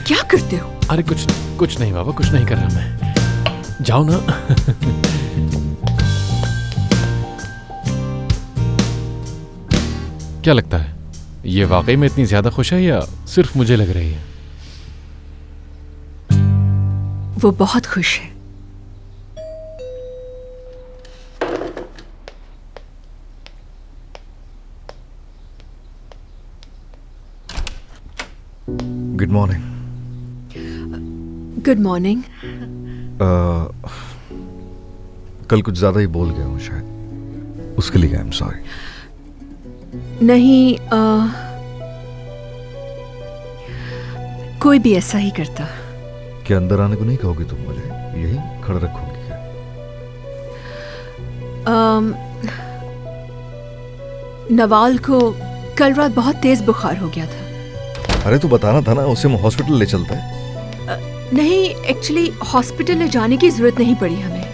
क्या करते हो? अरे कुछ नहीं बाबा, कुछ नहीं कर रहा मैं। जाओ ना। क्या लगता है, ये वाकई में इतनी ज्यादा खुश है या सिर्फ मुझे लग रही है? वो बहुत खुश है। Good morning. Good morning. कल कुछ ज्यादा ही बोल गया हूँ शायद, उसके लिए आई एम सॉरी। नहीं, कोई भी ऐसा ही करता। क्या अंदर आने को नहीं कहोगी तुम मुझे? यही खड़ा रखोगी क्या? नवाल को कल रात बहुत तेज बुखार हो गया था। अरे तो बताना था ना, उसे हम हॉस्पिटल ले चलता है। नहीं, एक्चुअली हॉस्पिटल ले जाने की जरूरत नहीं पड़ी हमें।